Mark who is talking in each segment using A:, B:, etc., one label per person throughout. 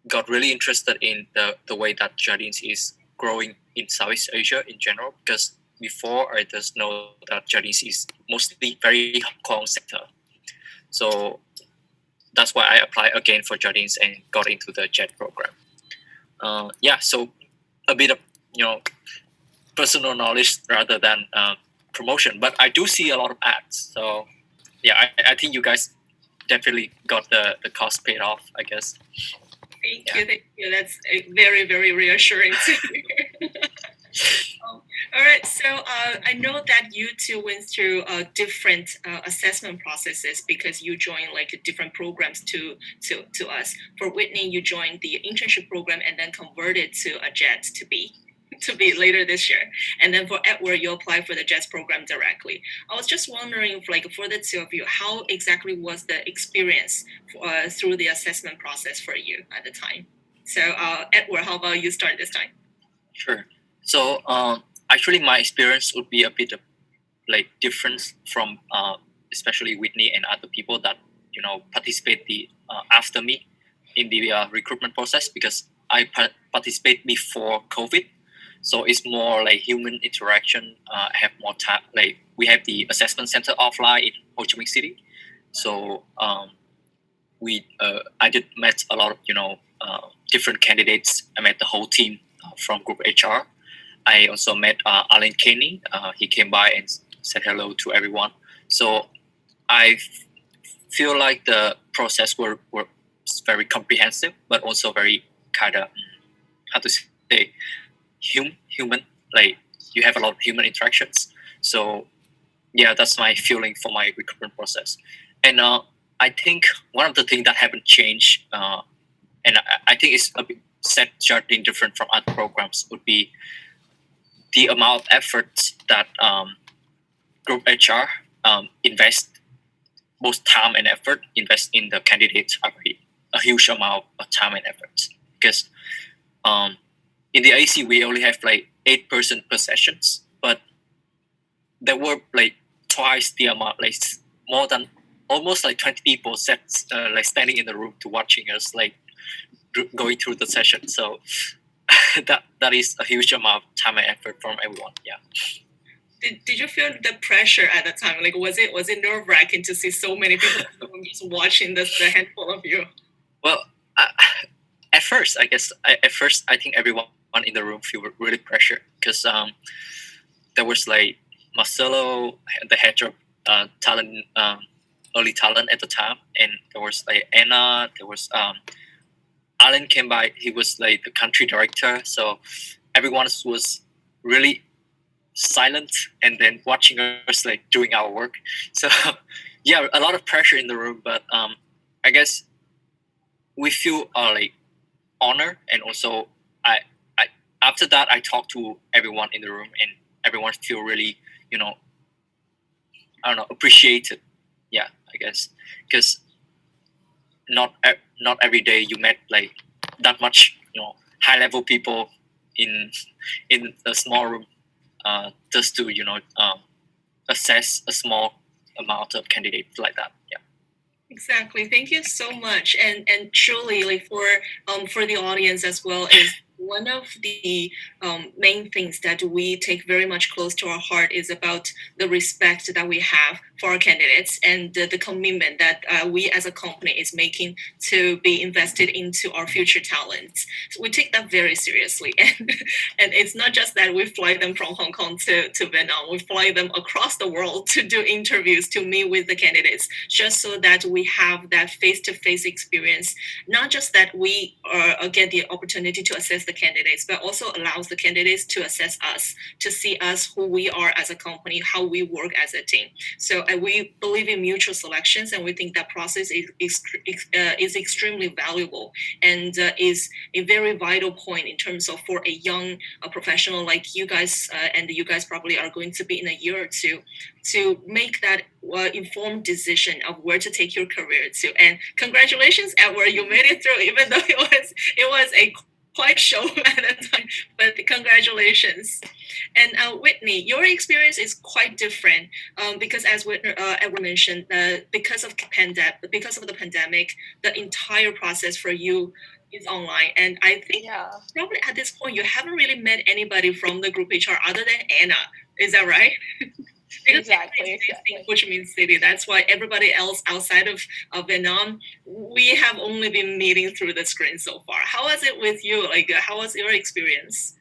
A: got really interested in the way that Jardines is growing in Southeast Asia in general, because before I just know that Jardines is mostly very Hong Kong sector. So that's why I applied again for Jardines and got into the JET program. So a bit of personal knowledge rather than promotion, but I do see a lot of ads. So yeah, I think you guys definitely got the cost paid off, I guess.
B: Thank you. That's very, very reassuring to hear. All right, so I know that you two went through different assessment processes because you joined like different programs to us. For Whitney, you joined the internship program and then converted to a JET to be later this year. And then for Edward, you applied for the JETS program directly. I was just wondering, like for the two of you, how exactly was the experience through the assessment process for you at the time? So Edward, how about you start this time?
A: Sure. So actually, my experience would be a bit of like different from especially Whitney and other people that participate after me in the recruitment process, because I participate before COVID. So it's more like human interaction. I have more time. Like we have the assessment center offline in Ho Chi Minh City. So I did met a lot of different candidates. I met the whole team from Group HR. I also met Alan Kenny. He came by and said hello to everyone. So I feel like the process were very comprehensive, but also very kind of how to say human. Like you have a lot of human interactions. So yeah, that's my feeling for my recruitment process. And I think one of the things that haven't changed, and I think it's a bit set Jardine different from other programs, would be the amount of effort that Group HR invest, both time and effort, invest in the candidates a huge amount of time and effort. Because in the AC we only have like 8 person per sessions, but there were like twice the amount, like more than almost like 20 people like standing in the room to watching us like going through the session. So that is a huge amount of time and effort from everyone. Yeah.
B: Did you feel the pressure at the time? Like was it nerve wracking to see so many people just watching the handful of you?
A: Well, at first, I guess I think everyone in the room feel really pressure, because there was like Marcelo, the head of talent, early talent at the time, and there was like Anna. There was Alan came by. He was like the country director. So everyone was really silent and then watching us like doing our work. So yeah, a lot of pressure in the room, but I guess we feel like honor, and also I after that I talked to everyone in the room, and everyone feel really appreciated. Yeah, I guess, because not every day you met like that much high level people in a small room just to assess a small amount of candidates like that. Yeah.
B: Exactly. Thank you so much. And truly, like for the audience as well, is one of the main things that we take very much close to our heart is about the respect that we have for our candidates and the commitment that we as a company is making to be invested into our future talents. So we take that very seriously. And it's not just that we fly them from Hong Kong to Vietnam. We fly them across the world to do interviews, to meet with the candidates, just so that we have that face-to-face experience. Not just that we get the opportunity to assess the candidates, but also allows the candidates to assess us, to see us, who we are as a company, how we work as a team. So we believe in mutual selections, and we think that process is extremely valuable and is a very vital point in terms of for a young professional like you guys, and you guys probably are going to be in a year or two, to make that informed decision of where to take your career to. And congratulations, Edward, you made it through, even though it was a quite show at the time, but congratulations. And Whitney, your experience is quite different because, as Edward mentioned, because of the pandemic, the entire process for you is online. And I think probably at this point you haven't really met anybody from the group HR other than Anna. Is that right? Because
C: Exactly.
B: in Ho Chi Minh City, that's why everybody else outside of Vietnam, we have only been meeting through the screen so far. How was it with you? Like, how was your experience?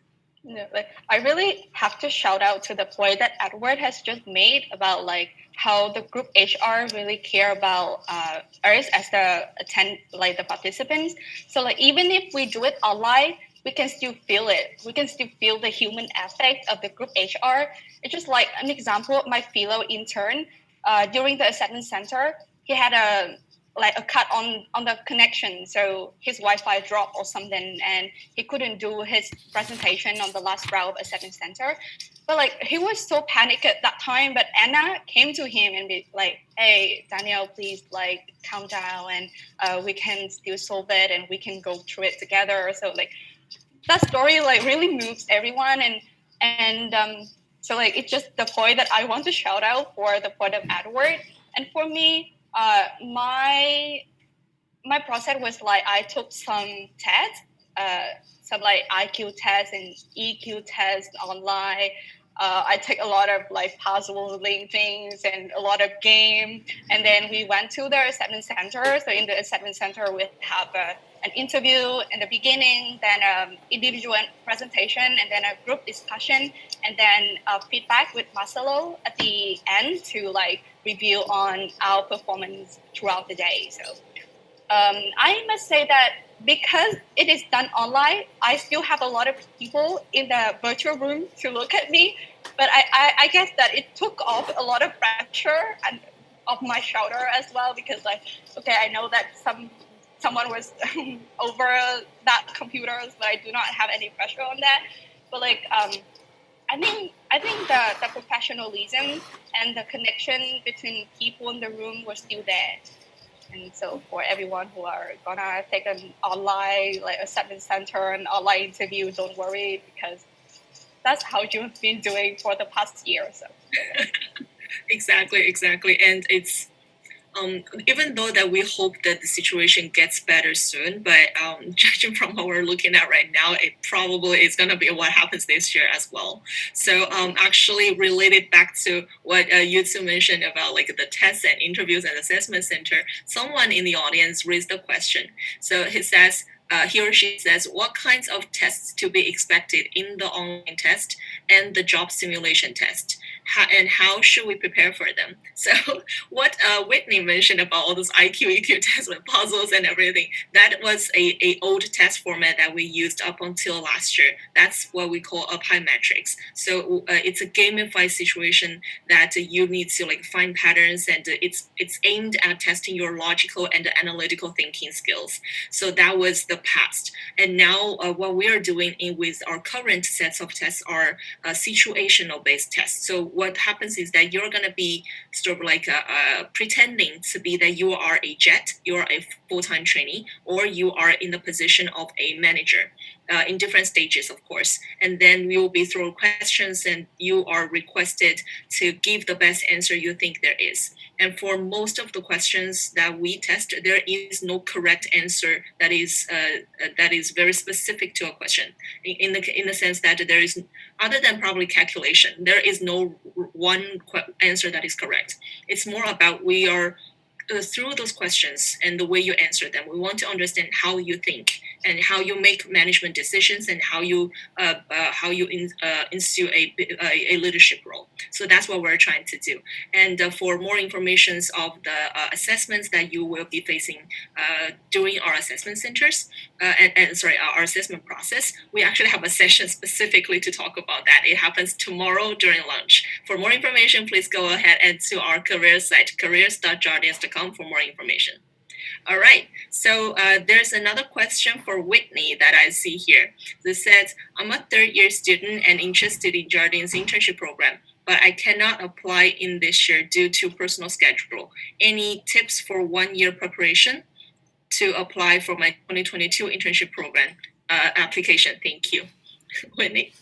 C: No, like I really have to shout out to the point that Edward has just made about like how the group HR really care about us as the participants. So like even if we do it online, we can still feel it. We can still feel the human aspect of the group HR. It's just like an example of my fellow intern during the assessment center. He had a cut on the connection, so his Wi-Fi dropped or something, and he couldn't do his presentation on the last round of assessment center. But like he was so panicked at that time. But Anna came to him and be like, "Hey, Daniel, please like calm down, and we can still solve it, and we can go through it together." So like that story like really moves everyone, and so like it's just the point that I want to shout out for the point of Edward. And for me, my process was like I took some tests, some like IQ tests and EQ tests online. I take a lot of like puzzling things and a lot of game, and then we went to the assessment center. So in the assessment center, we have an interview in the beginning, then individual presentation, and then a group discussion, and then feedback with Marcelo at the end to like review on our performance throughout the day. So I must say that because it is done online, I still have a lot of people in the virtual room to look at me. But I guess that it took off a lot of pressure and off my shoulder as well, because like, okay, I know that someone was over that computer, but I do not have any pressure on that. But like, I think the professionalism and the connection between people in the room were still there. And so for everyone who are gonna take an online like assessment center and online interview, don't worry, because that's how you've been doing for the past year or so.
B: Exactly. And it's even though that we hope that the situation gets better soon, but judging from what we're looking at right now, it probably is going to be what happens this year as well. So actually related back to what you two mentioned about like the tests and interviews and assessment center, someone in the audience raised a question. So he or she says, what kinds of tests to be expected in the online test and the job simulation test? And how should we prepare for them? So what Whitney mentioned about all those IQ, EQ tests with puzzles and everything, that was a old test format that we used up until last year. That's what we call Apply Metrics. So it's a gamified situation that you need to like find patterns, and it's aimed at testing your logical and analytical thinking skills. So that was the past. And now what we are doing with our current sets of tests are situational based tests. So what happens is that you're going to be sort of like pretending to be that you are a jet, you're a full-time trainee, or you are in the position of a manager. In different stages, of course. And then we will be thrown questions, and you are requested to give the best answer you think there is. And for most of the questions that we test, there is no correct answer that is very specific to a question. In the sense that there is, other than probably calculation, there is no one answer that is correct. It's more about we are through those questions and the way you answer them, we want to understand how you think and how you make management decisions and how you ensue a leadership role. So that's what we're trying to do. And for more information of the assessments that you will be facing during our assessment centers our assessment process, we actually have a session specifically to talk about that. It happens tomorrow during lunch. For more information, please go ahead and to our career site, careers.jardines.com for more information. All right, so there's another question for Whitney that I see here. This says, I'm a third-year student and interested in Jardines internship program, but I cannot apply in this year due to personal schedule. Any tips for 1 year preparation to apply for my 2022 internship program application? Thank you. Whitney?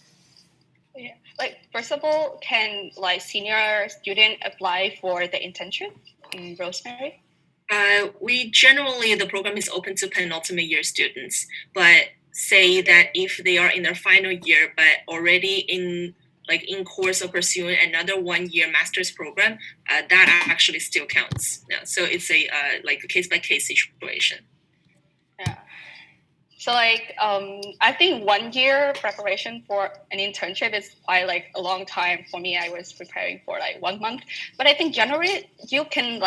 C: Yeah. Like first of all, can like senior student apply for the internship in Rosemary?
B: We generally, the program is open to penultimate year students, but say that if they are in their final year but already in course of pursuing another 1 year master's program, that actually still counts. Yeah, so it's a case by case situation.
C: Yeah. So I think 1 year preparation for an internship is quite a long time. For me, I was preparing for 1 month. But I think generally you can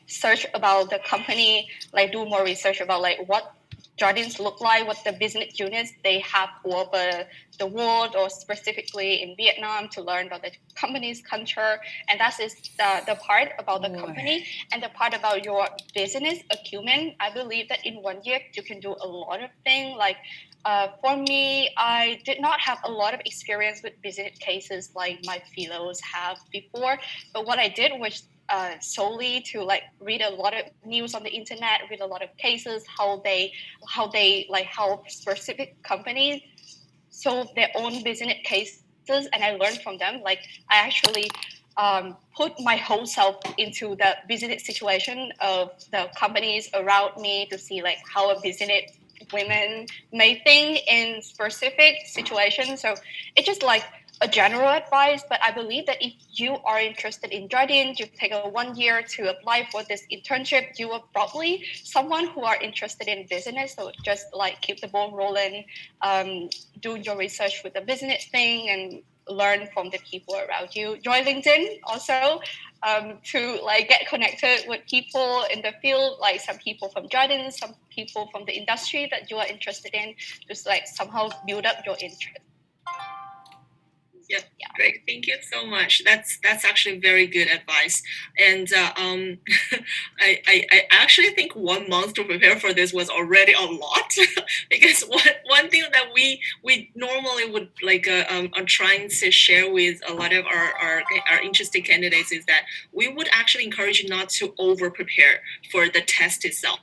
C: search about the company, do more research about what Jardines look like, what the business units they have all over the world or specifically in Vietnam to learn about the company's culture. And that is the part about the company and the part about your business acumen. I believe that in 1 year you can do a lot of things. For me, I did not have a lot of experience with business cases like my fellows have before. But what I did was solely to read a lot of news on the internet, read a lot of cases, how specific companies solve their own business cases, and I learned from them. I actually put my whole self into the business situation of the companies around me to see how a business women may think in specific situations. So it's just a general advice, but I believe that if you are interested in Jardines, you take a 1 year to apply for this internship, you are probably someone who are interested in business. So just keep the ball rolling, do your research with the business thing, and learn from the people around you. Join LinkedIn also to get connected with people in the field, some people from Jardines, some people from the industry that you are interested in, just somehow build up your interest.
B: Yep. Yeah. Great. Thank you so much. That's actually very good advice. And I actually think 1 month to prepare for this was already a lot because one thing that we normally would are trying to share with a lot of our interested candidates is that we would actually encourage you not to over prepare for the test itself,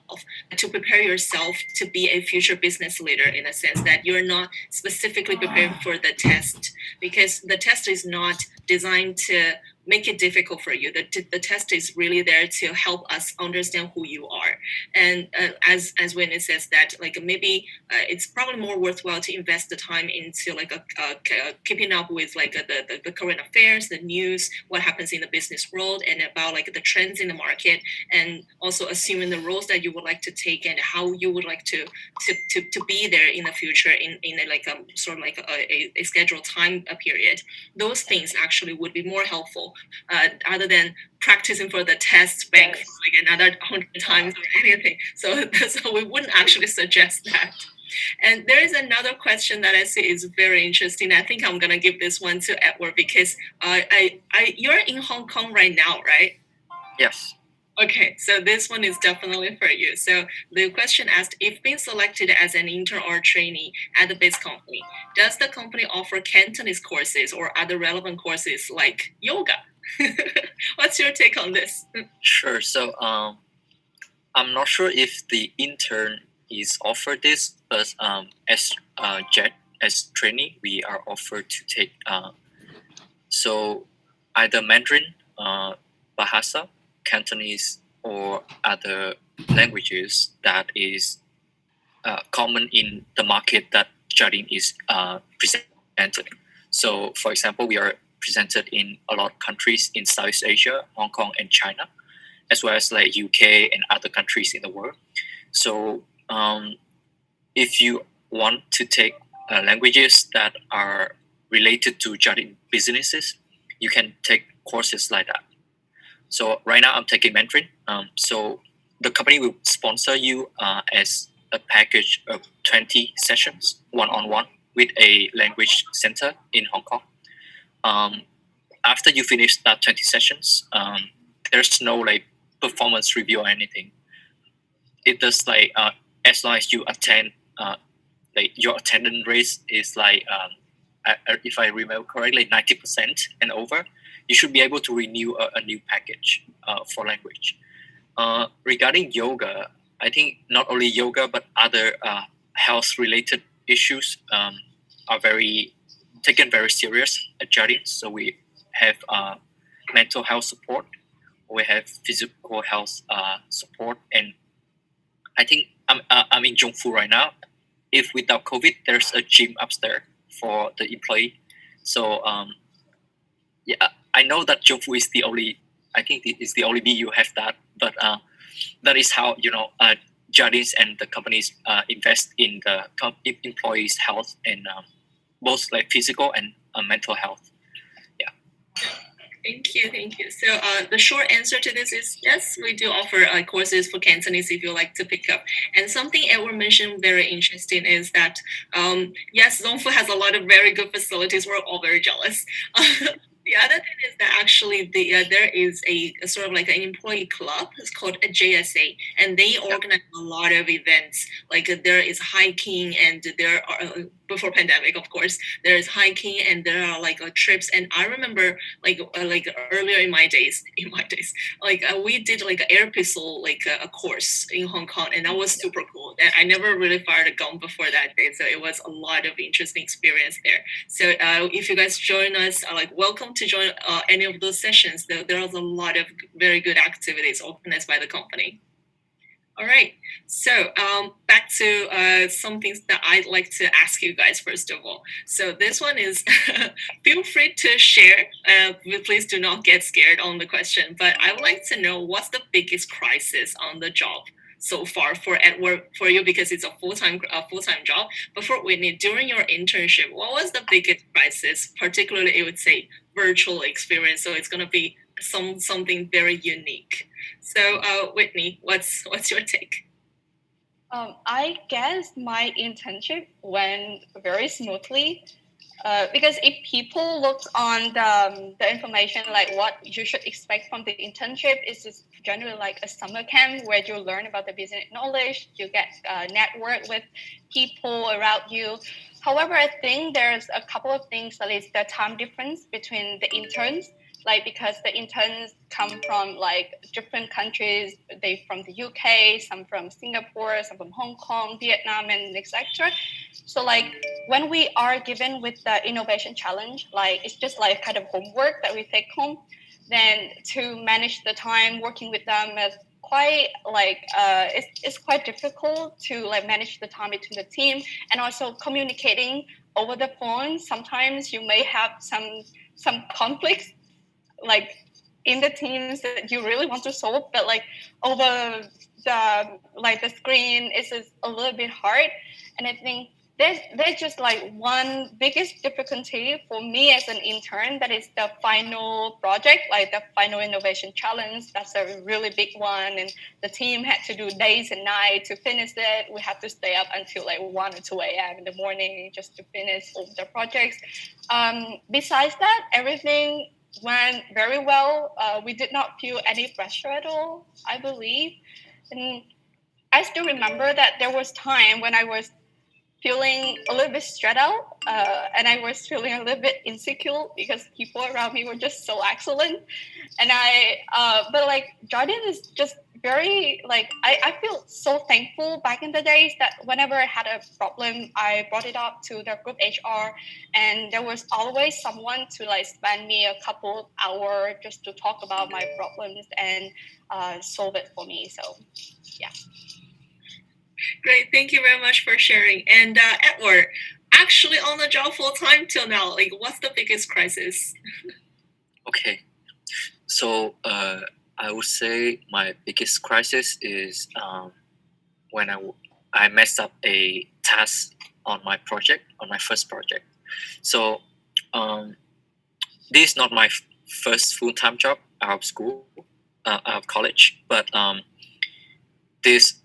B: to prepare yourself to be a future business leader in a sense that you're not specifically preparing for the test, because the test is not designed to make it difficult for you. The test is really there to help us understand who you are. And as Winnie says that maybe it's probably more worthwhile to invest the time into keeping up with the current affairs, the news, what happens in the business world, and about the trends in the market, and also assuming the roles that you would like to take and how you would like to be there in the future in a scheduled time period. Those things actually would be more helpful other than practicing for the test bank another 100 times or anything. So we wouldn't actually suggest that. And there is another question that I see is very interesting. I think I'm gonna give this one to Edward because you're in Hong Kong right now, right?
A: Yes.
B: Okay, so this one is definitely for you. So the question asked, if being selected as an intern or trainee at the base company, does the company offer Cantonese courses or other relevant courses like yoga? What's your take on this?
A: Sure. So I'm not sure if the intern is offered this, but as trainee, we are offered to take so either Mandarin, Bahasa, Cantonese, or other languages that is common in the market that Jardine is presented. So, for example, we are presented in a lot of countries in Southeast Asia, Hong Kong, and China, as well as UK and other countries in the world. So, if you want to take languages that are related to Jardine businesses, you can take courses like that. So right now I'm taking Mandarin. So the company will sponsor you as a package of 20 sessions, one-on-one, with a language center in Hong Kong. After you finish that 20 sessions, there's no performance review or anything. It does as long as you attend, your attendance rate is if I remember correctly, 90% and over, you should be able to renew a new package for language. Regarding yoga, I think not only yoga but other health-related issues are taken very serious at Jardines. So we have mental health support we have physical health support, and I think I'm in Zhongfu right now. If without COVID, there's a gym upstairs for the employee. So yeah, I know that Zhongfu is the only. I think it is the only BU have that, but that is how Jardines and the companies invest in the employees' health and both like physical and mental health.
B: Thank you. So the short answer to this is yes, we do offer courses for Cantonese if you like to pick up. And something Edward mentioned very interesting is that yes, Zongfu has a lot of very good facilities. We're all very jealous. The other thing is that actually there is a sort of like an employee club. It's called a JSA, and they organize a lot of events. Like there is hiking, and there are before pandemic, of course, there is hiking, and there are like trips. And I remember like earlier in my days, like we did like an air pistol like a course in Hong Kong, and that was super cool. And I never really fired a gun before that day, so it was a lot of interesting experience there. So if you guys join us, like welcome to join any of those sessions. There is a lot of very good activities organized by the company. All right, so back to some things that I'd like to ask you guys first of all. So this one is, feel free to share. Please do not get scared on the question, but I would like to know what's the biggest crisis on the job so far for Edward, for you, because it's a full-time job. But for Whitney, during your internship, what was the biggest crisis? Particularly, I would say virtual experience. So it's gonna be something very unique. So Whitney, what's your take?
C: I guess my internship went very smoothly. Because if people look on the information, like what you should expect from the internship, is just generally like a summer camp where you learn about the business knowledge, you get network with people around you. However, I think there's a couple of things, that is the time difference between the interns, like because the interns come from like different countries, they from the UK, some from Singapore, some from Hong Kong, Vietnam, and etc. So like when we are given with the innovation challenge, like it's just like kind of homework that we take home, then to manage the time working with them is quite like it's quite difficult to like manage the time between the team, and also communicating over the phone. Sometimes you may have some conflicts like in the teams that you really want to solve, but like over the screen is a little bit hard. And I think there's just like one biggest difficulty for me as an intern, that is the final project, like the final innovation challenge. That's a really big one, and the team had to do days and nights to finish it. We have to stay up until like 1 or 2 a.m. in the morning just to finish all the projects. Besides that, everything went very well. We did not feel any pressure at all, I believe. And I still remember that there was time when I was feeling a little bit stressed out, and I was feeling a little bit insecure because people around me were just so excellent. And but like Jordan is just very like, I feel so thankful back in the days that whenever I had a problem, I brought it up to the group HR, and there was always someone to like spend me a couple hours just to talk about my problems and solve it for me. So yeah.
B: Great, thank you very much for sharing. And Edward, actually on the job full time till now, like what's the biggest crisis?
A: Okay, so I would say my biggest crisis is when I messed up a task on my first project. So this is not my first full-time job out of school, out of college, but this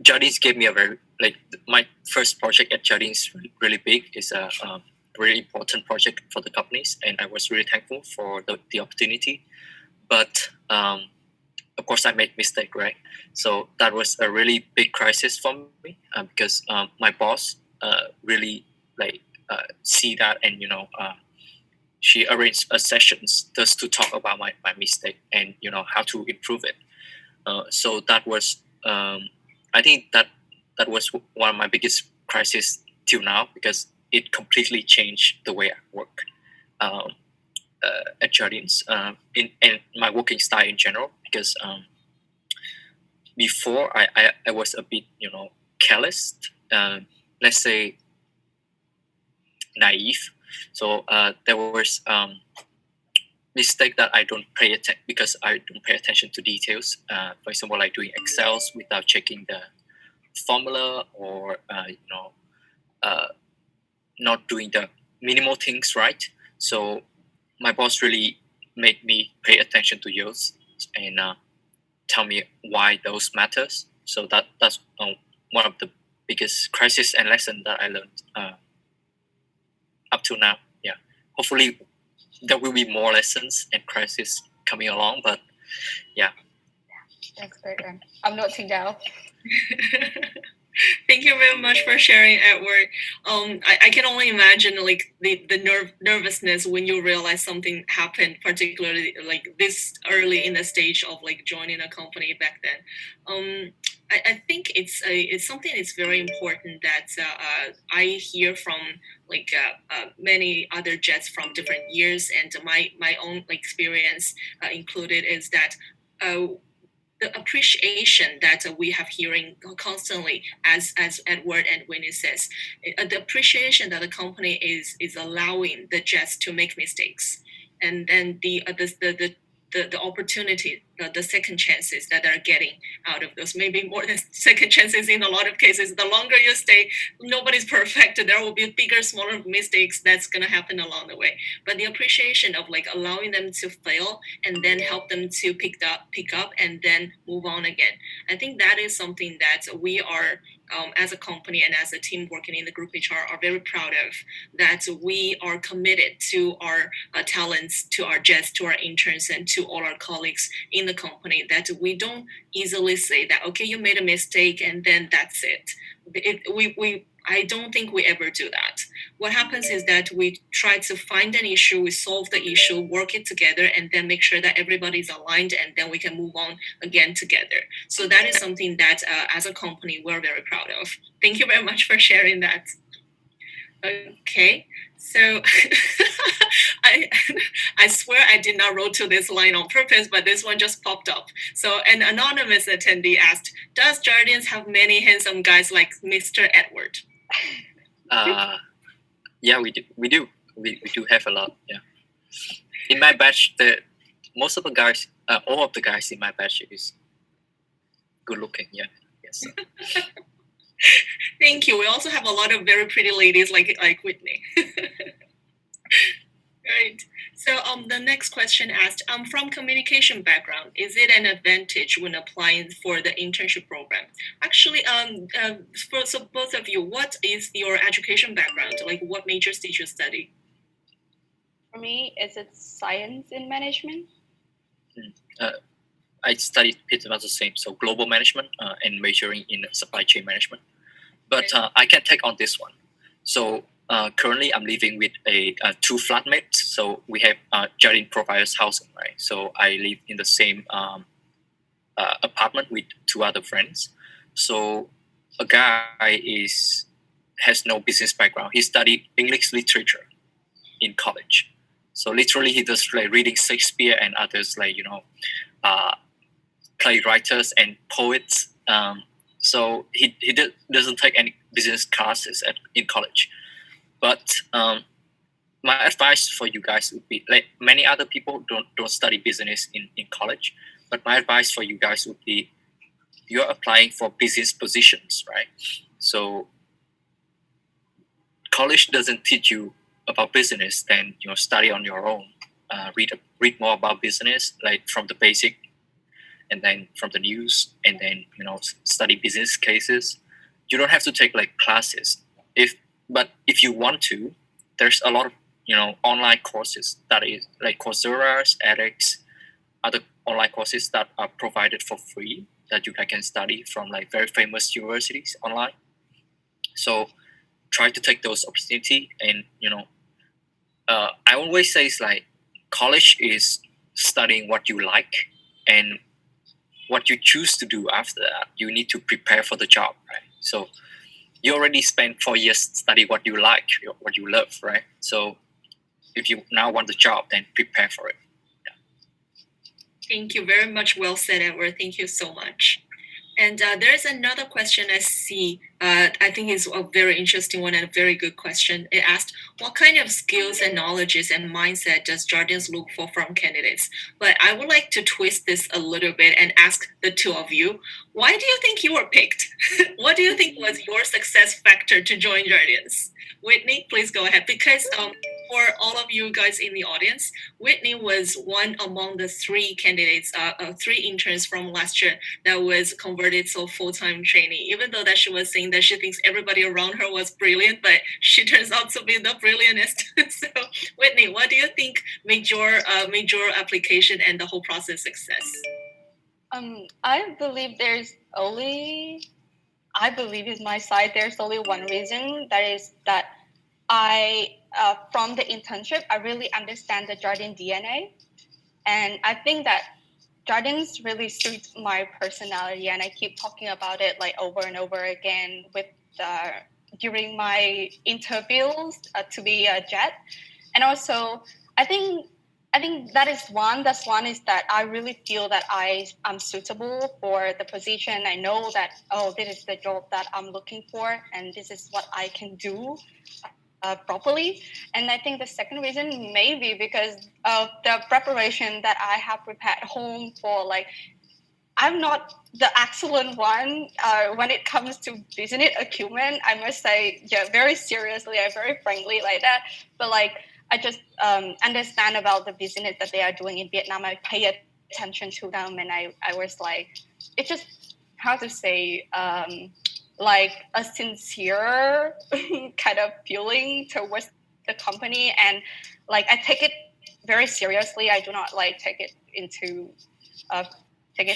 A: Jardines gave me a very, like, my first project at Jardines really big. It's a really important project for the companies, and I was really thankful for the opportunity. But of course, I made mistake, right? So that was a really big crisis for me because my boss really like see that, and she arranged sessions just to talk about my mistake and how to improve it. So that was I think that was one of my biggest crises till now, because it completely changed the way I work. at Jardines in my working style in general, because before I was a bit careless, let's say naive. So there was mistake that I don't pay attention, because I don't pay attention to details. For example, like doing Excels without checking the formula, or not doing the minimal things right. So my boss really made me pay attention to yours, and tell me why those matters. So that's one of the biggest crisis and lesson that I learned up to now. Yeah, hopefully there will be more lessons and crisis coming along, but yeah.
C: That's great, Ren. I'm noting down.
B: Thank you very much for sharing, Edward. I can only imagine like the nervousness when you realize something happened, particularly like this early in the stage of like joining a company back then. I think it's something that's very important that I hear from like many other jets from different years, and my own experience included, is that the appreciation that we have hearing constantly, as Edward and Winnie says, the appreciation that the company is allowing the jets to make mistakes, and then the opportunity, the second chances that they're getting out of those, maybe more than second chances in a lot of cases. The longer you stay, nobody's perfect. There will be bigger, smaller mistakes that's gonna happen along the way. But the appreciation of like allowing them to fail and then help them to pick up and then move on again. I think that is something that we are, as a company and as a team working in the group HR, are very proud of. That we are committed to our talents, to our jets, to our interns, and to all our colleagues in the company. That we don't easily say that, okay, you made a mistake and then that's it. I don't think we ever do that. What happens is that we try to find an issue, we solve the issue, work it together, and then make sure that everybody's aligned, and then we can move on again together. So that is something that, as a company, we're very proud of. Thank you very much for sharing that. Okay, so I swear I did not wrote to this line on purpose, but this one just popped up. So an anonymous attendee asked, "Does Jardines have many handsome guys like Mr. Edward?"
A: Yeah, we do. We do have a lot. Yeah. In my batch, most of the guys, all of the guys in my batch is good looking. Yeah. Yes.
B: Thank you. We also have a lot of very pretty ladies like Whitney. Right. So the next question asked, from communication background, is it an advantage when applying for the internship program? Actually, so both of you, what is your education background? Like, what majors did you study?
C: For me, is it science in management?
A: I studied pretty much the same, so global management and majoring in supply chain management. But I can take on this one. So currently, I'm living with two flatmates. So we have Jardine providers housing, right? So I live in the same apartment with two other friends. So a guy has no business background. He studied English literature in college. So literally, he does like reading Shakespeare and others like playwrights and poets. So he doesn't take any business classes in college. But my advice for you guys would be, like, many other people don't study business in college, but my advice for you guys would be, you're applying for business positions, right? So college doesn't teach you about business, then study on your own. Read more about business, like from the basic, and then from the news, and then study business cases. You don't have to take like classes. But if you want to, there's a lot of online courses that is like Coursera, edX, other online courses that are provided for free that you can study from like very famous universities online. So try to take those opportunity, and I always say it's like college is studying what you like, and what you choose to do after that, you need to prepare for the job, right? So you already spent 4 years studying what you like, what you love, right? So if you now want the job, then prepare for it.
B: Thank you very much. Well said, Edward. Thank you so much. And there's another question I see. I think it's a very interesting one and a very good question. It asked, what kind of skills and knowledges and mindset does Jardines look for from candidates? But I would like to twist this a little bit and ask the two of you, why do you think you were picked? What do you think was your success factor to join Jardines? Whitney, please go ahead. Because for all of you guys in the audience, Whitney was one among the three candidates, three interns from last year that was converted to full-time trainee. Even though that she was saying that she thinks everybody around her was brilliant, but she turns out to be the brilliantest. So, Whitney, what do you think made your application and the whole process success?
C: I believe is my side. There's only one reason. That is that from the internship, I really understand the Jardine DNA, and I think that Jardines really suits my personality, and I keep talking about it like over and over again with during my interviews to be a jet, and also I think that is one. That's one is that I really feel that I'm suitable for the position. I know that this is the job that I'm looking for, and this is what I can do properly. And I think the second reason may be because of the preparation that I have prepared home for. Like, I'm not the excellent one when it comes to business acumen. I must say, yeah, very seriously and very frankly like that. But like, I just understand about the business that they are doing in Vietnam. I pay attention to them, and I was like, it's just how to say, like a sincere kind of feeling towards the company, and like I take it very seriously. I do not like take it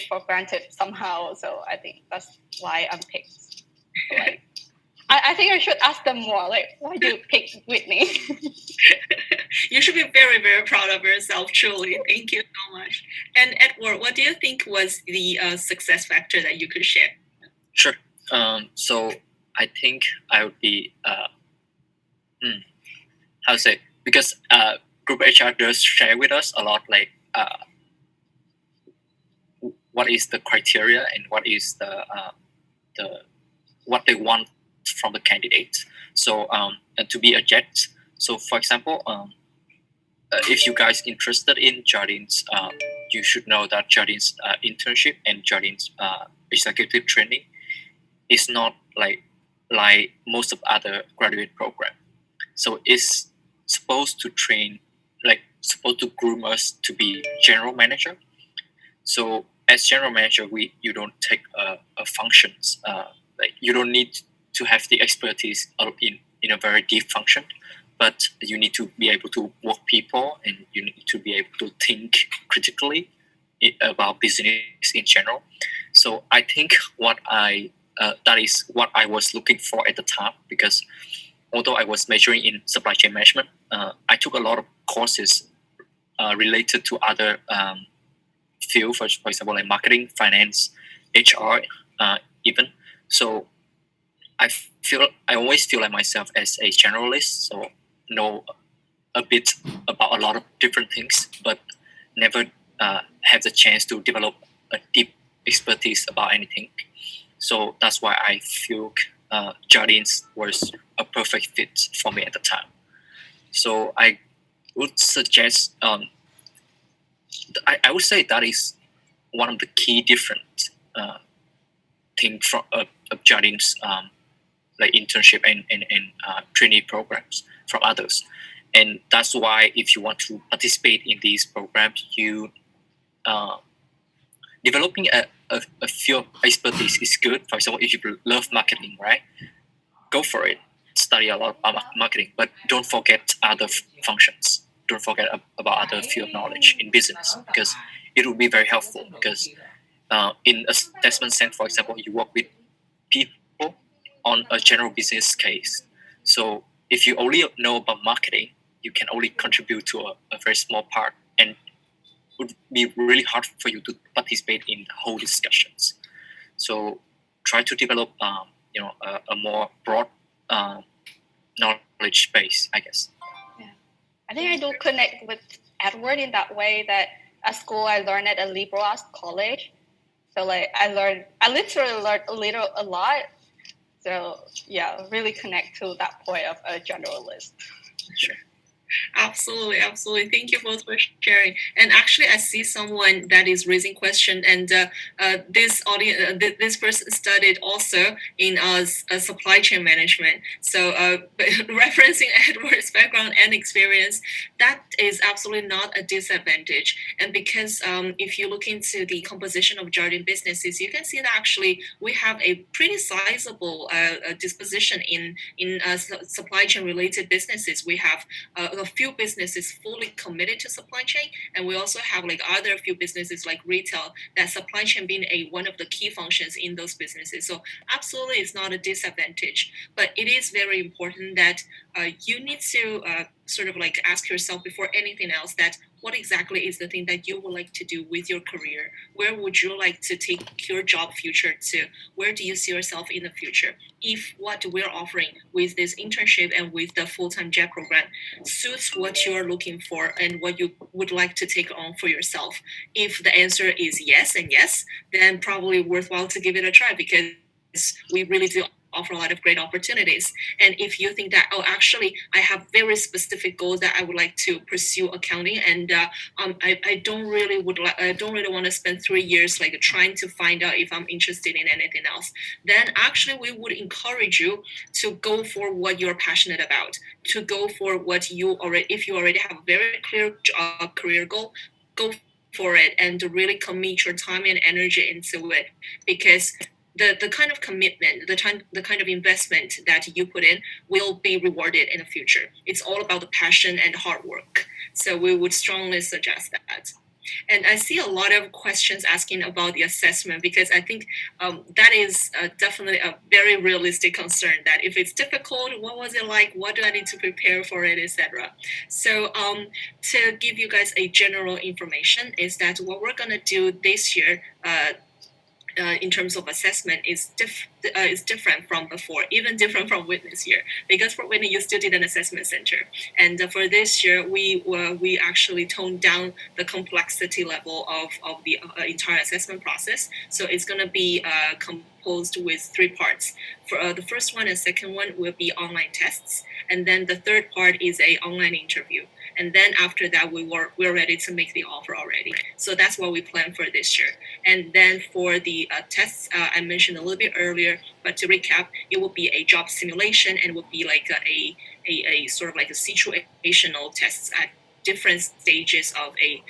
C: for granted somehow. So I think that's why I'm picked. So, like, I think I should ask them more. Like, why do you pick Whitney?
B: You should be very, very proud of yourself, truly. Thank you so much. And Edward, what do you think was the success factor that you could share?
A: Sure. So I think I would be how to say, because Group HR does share with us a lot, like what is the criteria and what is the what they want from the candidates. So and to be a jet. So for example, if you guys interested in Jardines, you should know that Jardines internship and Jardines executive training is not like most of other graduate program. So it's supposed to supposed to groom us to be general manager. So as general manager, you don't take functions. Like you don't need to have the expertise in a very deep function, but you need to be able to work people, and you need to be able to think critically about business in general. So I think that is what I was looking for at the time, because although I was majoring in supply chain management, I took a lot of courses related to other fields, for example, like marketing, finance, HR, even. So I always feel like myself as a generalist, so know a bit about a lot of different things, but never have the chance to develop a deep expertise about anything. So that's why I feel Jardines was a perfect fit for me at the time. So I would suggest, I would say that is one of the key different things from Jardines like internship and trainee programs from others. And that's why if you want to participate in these programs, you developing a field expertise is good. For example, if you love marketing, right, go for it. Study a lot about marketing, but don't forget other functions. Don't forget about other field knowledge in business, because it will be very helpful. Because in assessment center, for example, you work with people on a general business case. So if you only know about marketing, you can only contribute to a very small part, and it would be really hard for you to participate in the whole discussions. So try to develop a more broad knowledge base, I guess.
C: Yeah, I think I do connect with Edward in that way that at school I learned at a liberal arts college. So like I literally learned a lot. So yeah, really connect to that point of a generalist.
A: Sure.
B: Absolutely. Thank you both for sharing. And actually, I see someone that is raising question, and this audience, this person studied also in supply chain management. So, referencing Edward's background and experience, that is absolutely not a disadvantage. And because if you look into the composition of Jardine businesses, you can see that actually we have a pretty sizable disposition in supply chain related businesses. We have a few businesses fully committed to supply chain, and we also have like other few businesses like retail that supply chain being one of the key functions in those businesses. So absolutely, it's not a disadvantage, but it is very important that you need to sort of like ask yourself before anything else that what exactly is the thing that you would like to do with your career? Where would you like to take your job future to? Where do you see yourself in the future? If what we're offering with this internship and with the full-time JET program suits what you're looking for and what you would like to take on for yourself. If the answer is yes and yes, then probably worthwhile to give it a try because we really do offer a lot of great opportunities. And if you think that, oh, actually, I have very specific goals that I would like to pursue accounting, and I don't really want to spend 3 years like trying to find out if I'm interested in anything else, then actually we would encourage you to go for what you're passionate about, to go for what if you already have a very clear career goal, go for it and to really commit your time and energy into it, because the kind of commitment, the kind of investment that you put in will be rewarded in the future. It's all about the passion and hard work. So we would strongly suggest that. And I see a lot of questions asking about the assessment, because I think that is definitely a very realistic concern, that if it's difficult, what was it like? What do I need to prepare for it, etc. So to give you guys a general information is that what we're going to do this year in terms of assessment is different from before, even different from Witness year. Because for Witness, you still did an assessment center, and for this year, we actually toned down the complexity level of the entire assessment process. So it's going to be composed with 3 parts. For the first one and second one will be online tests, and then the third part is a online interview. And then after that, we're ready to make the offer already. So that's what we plan for this year. And then for the tests, I mentioned a little bit earlier, but to recap, it will be a job simulation, and it will be like a sort of like a situational tests at different stages of a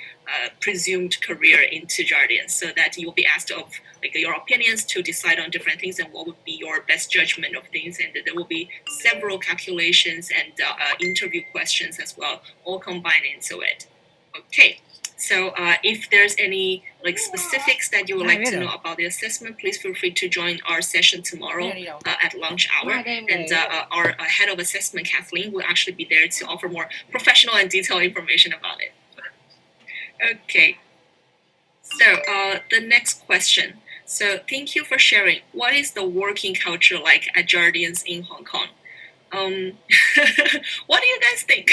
B: presumed career into Jardines, so that you will be asked of like your opinions to decide on different things and what would be your best judgment of things. And there will be several calculations and interview questions as well, all combined into it. Okay. So if there's any like specifics that you would like to know about the assessment, please feel free to join our session tomorrow at lunch hour. And our head of assessment, Kathleen, will actually be there to offer more professional and detailed information about it. Okay. So the next question. So thank you for sharing. What is the working culture like at Jardines in Hong Kong? What do you guys think?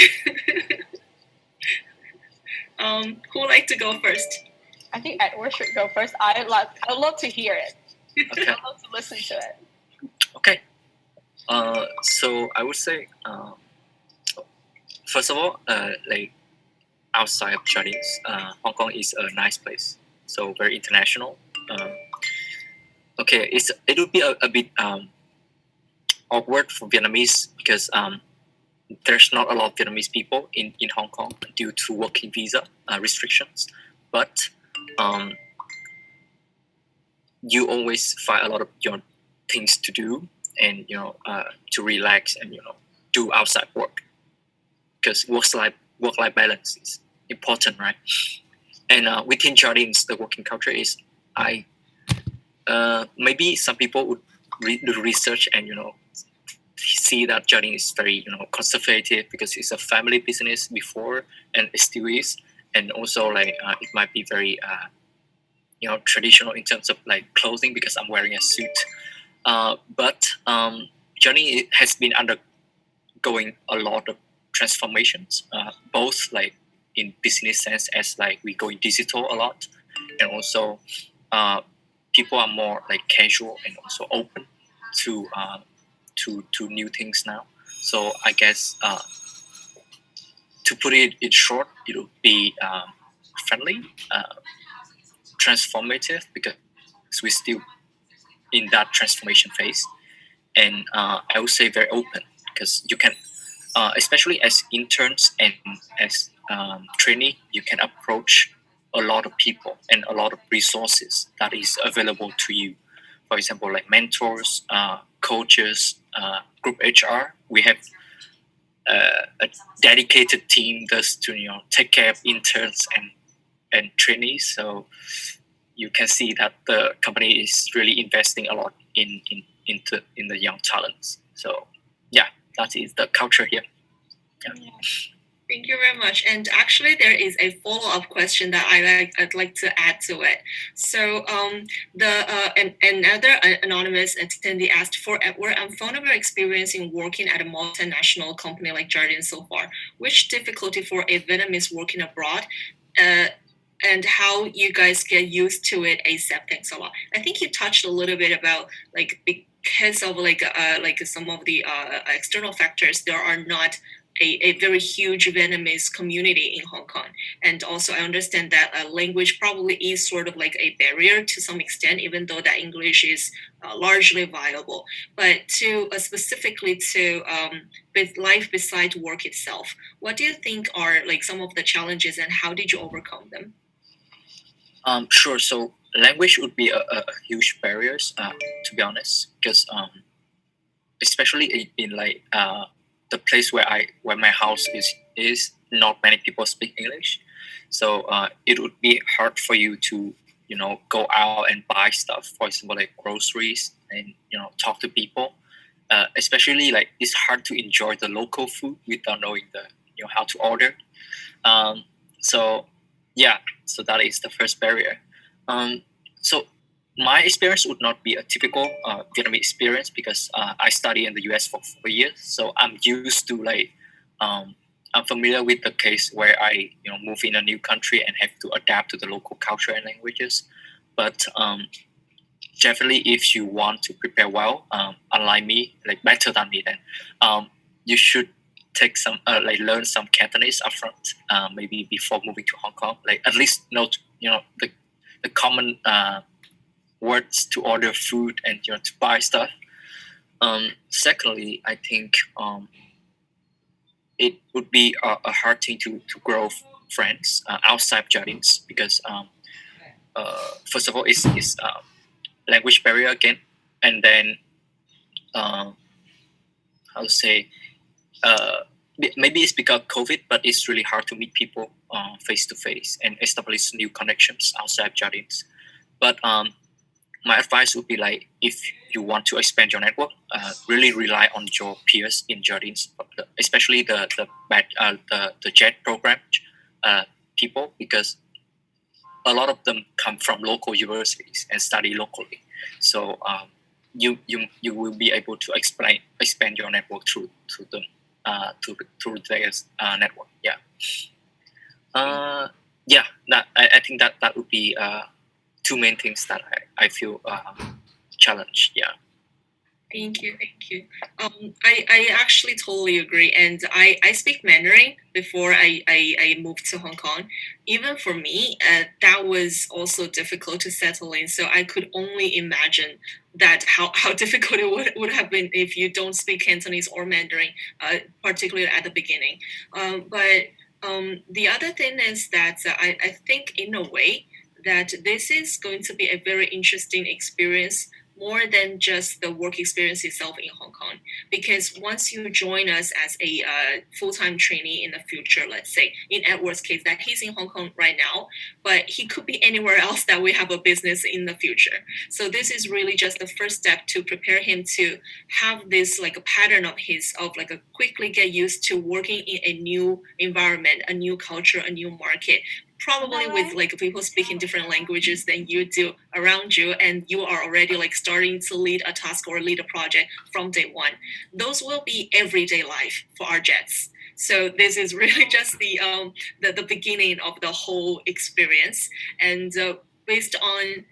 B: Who would like to go first?
C: I think Edward should go first. I'd love to hear it.
A: Okay.
C: I'd love to listen to it.
A: Okay. So I would say, first of all, like outside of Jardines, Hong Kong is a nice place. So very international. Okay, it would be a bit awkward for Vietnamese because there's not a lot of Vietnamese people in Hong Kong due to working visa restrictions. But you always find a lot of things to do and to relax and do outside work, because work life balance is important, right? And within Jardines, the working culture is maybe some people would do research and see that Jardines is very conservative because it's a family business before, and it still is, and also like it might be very traditional in terms of like clothing because I'm wearing a suit. But Jardines has been undergoing a lot of transformations, both like in business sense as like we going digital a lot, and also people are more like casual and also open to to new things now. So I guess to put it in short, it would be friendly, transformative, because we're still in that transformation phase, and I would say very open, because you can, especially as interns and as trainee, you can approach a lot of people and a lot of resources that is available to you. For example, like mentors, coaches, group HR. We have a dedicated team just to take care of interns and trainees. So you can see that the company is really investing a lot in the young talents. So yeah, that is the culture here. Yeah.
B: Thank you very much. And actually, there is a follow-up question that I'd like to add to it. So, another anonymous attendee asked, for Edward, I'm fond of your experience in working at a multinational company like Jardines so far. Which difficulty for a Vietnamese working abroad, and how you guys get used to it ASAP? Thanks a lot. I think you touched a little bit about like because of like some of the external factors, there are not a very huge Vietnamese community in Hong Kong. And also, I understand that language probably is sort of like a barrier to some extent, even though that English is largely viable. But to specifically to life beside work itself, what do you think are like some of the challenges, and how did you overcome them?
A: Sure. So language would be a huge barriers, to be honest, because especially in like the place where my house is not many people speak English, so it would be hard for you to go out and buy stuff, for example like groceries, and talk to people. Especially like it's hard to enjoy the local food without knowing the how to order. So yeah, so that is the first barrier. So my experience would not be a typical Vietnamese experience, because I studied in the US for 4 years. So I'm used to like I'm familiar with the case where I move in a new country and have to adapt to the local culture and languages. But definitely, if you want to prepare well, unlike me, like better than me, then you should take some like learn some Cantonese upfront, maybe before moving to Hong Kong. Like at least know the common words to order food and to buy stuff. Secondly, I think it would be a hard thing to grow friends outside Jardines, because first of all, it's language barrier again, and then how to say maybe it's because of COVID, but it's really hard to meet people face to face and establish new connections outside Jardines. But my advice would be like, if you want to expand your network, really rely on your peers in Jardines, especially the JET program people, because a lot of them come from local universities and study locally. So you will be able to expand your network through them, through their network. Yeah. Yeah. I think that would be two main things that I feel challenged. Yeah.
B: Thank you. I actually totally agree, and I speak Mandarin before I moved to Hong Kong. Even for me, that was also difficult to settle in. So I could only imagine that how difficult it would have been if you don't speak Cantonese or Mandarin, particularly at the beginning. But the other thing is that I think in a way that this is going to be a very interesting experience, more than just the work experience itself in Hong Kong. Because once you join us as a full-time trainee in the future, let's say in Edward's case that he's in Hong Kong right now, but he could be anywhere else that we have a business in the future. So this is really just the first step to prepare him to have this like a pattern of like a quickly get used to working in a new environment, a new culture, a new market, probably with like people speaking different languages than you do around you, and you are already like starting to lead a task or lead a project from day one. Those will be everyday life for our jets. So this is really just the beginning of the whole experience. And based on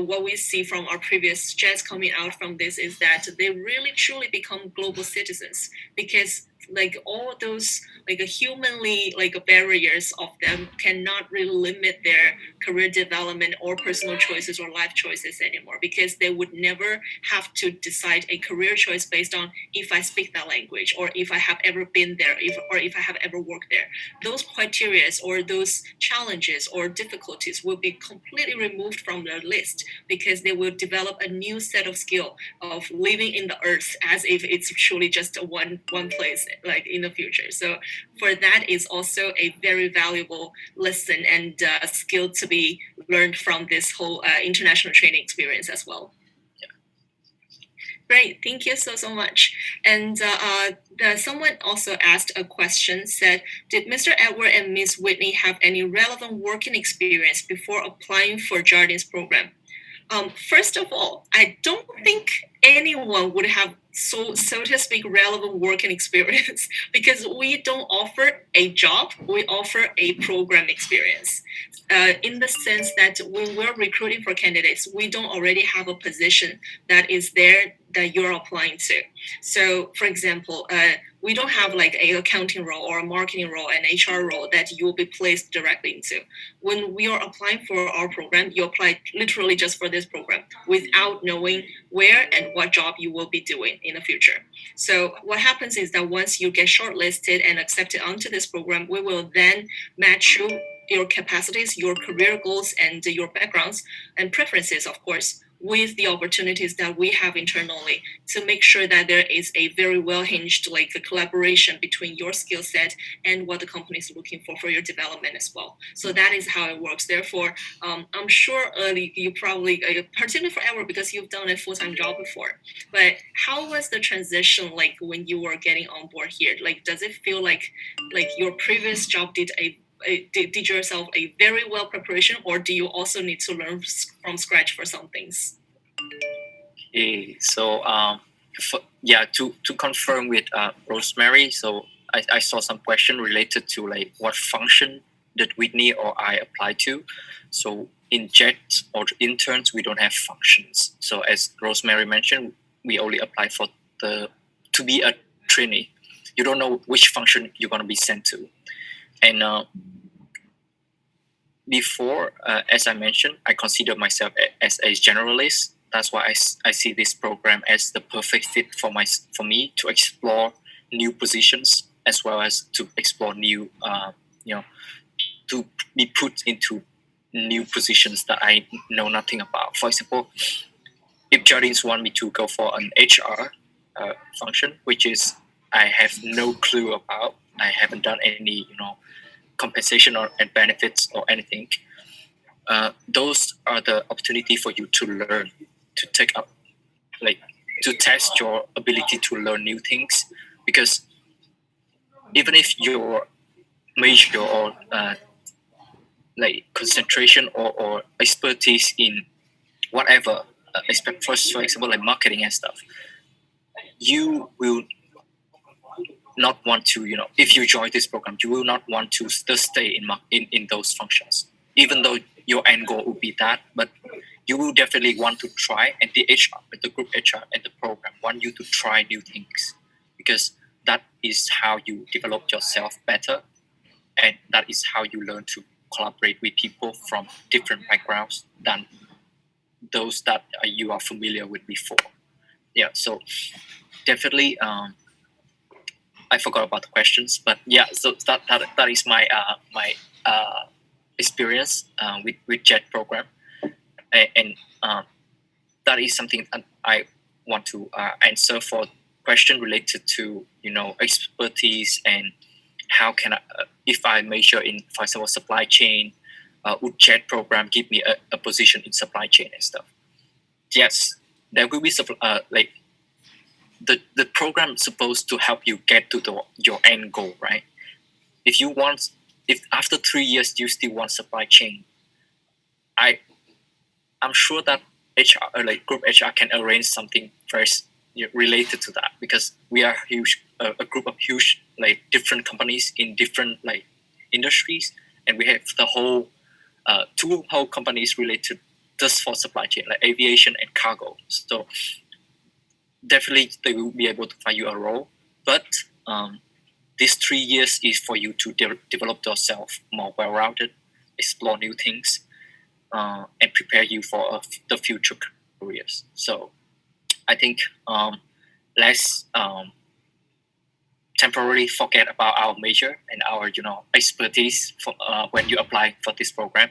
B: what we see from our previous jets coming out from this is that they really truly become global citizens, because all those humanly barriers of them cannot really limit their career development or personal choices or life choices anymore, because they would never have to decide a career choice based on if I speak that language, or if I have ever been there, or if I have ever worked there. Those criteria or those challenges or difficulties will be completely removed from their list, because they will develop a new set of skill of living in the earth as if it's truly just one place in the future. So for that is also a very valuable lesson and skill to be learned from this whole international training experience as well. Great, thank you so much. And someone also asked a question, said, did Mr. Edward and Ms. Whitney have any relevant working experience before applying for Jardines program? First of all, I don't think anyone would have so to speak relevant working experience because we don't offer a job, we offer a program experience. In the sense that when we're recruiting for candidates, we don't already have a position that is there that you're applying to. So, for example, we don't have a accounting role or a marketing role, an HR role that you will be placed directly into. When we are applying for our program, you apply literally just for this program without knowing where and what job you will be doing in the future. So what happens is that once you get shortlisted and accepted onto this program, we will then match your capacities, your career goals, and your backgrounds and preferences, of course, with the opportunities that we have internally to make sure that there is a very well-hinged a collaboration between your skill set and what the company is looking for your development as well. So that is how it works. Therefore, I'm sure you probably, particularly for Edward, because you've done a full-time job before, but how was the transition when you were getting on board here? Does it feel like your previous job did yourself a very well preparation, or do you also need to learn from scratch for some things?
A: Okay, so to confirm with Rosemary, so I saw some question related to what function did Whitney or I apply to. So in JET or interns, we don't have functions. So as Rosemary mentioned, we only apply for to be a trainee. You don't know which function you're going to be sent to. And before, as I mentioned, I consider myself as a generalist. That's why I see this program as the perfect fit for me to explore new positions as well as to explore new, to be put into new positions that I know nothing about. For example, if Jardines want me to go for an HR function, which is I have no clue about, I haven't done any, compensation or and benefits or anything. Those are the opportunity for you to learn, to take up, to test your ability to learn new things. Because even if your major or concentration or expertise in whatever, for example, like marketing and stuff, you will not want to, if you join this program, you will not want to stay in those functions, even though your end goal would be that. But you will definitely want to try, and the HR, the group HR, and the program want you to try new things, because that is how you develop yourself better, and that is how you learn to collaborate with people from different backgrounds than those that you are familiar with before. Yeah, so definitely. I forgot about the questions, but yeah, so that is my experience with JET program, and that is something that I want to answer for question related to expertise and how can I, if I major in, for example, supply chain, would JET program give me a position in supply chain and stuff? Yes, there will be the program is supposed to help you get to your end goal, right? If after 3 years you still want supply chain, I'm sure that HR, group HR, can arrange something first related to that, because we are huge a group of huge like different companies in different like industries, and we have the whole two whole companies related just for supply chain, like aviation and cargo. So definitely they will be able to find you a role, but these 3 years is for you to develop yourself more well-rounded, explore new things, and prepare you for the future careers. So I think let's temporarily forget about our major and our expertise for, when you apply for this program.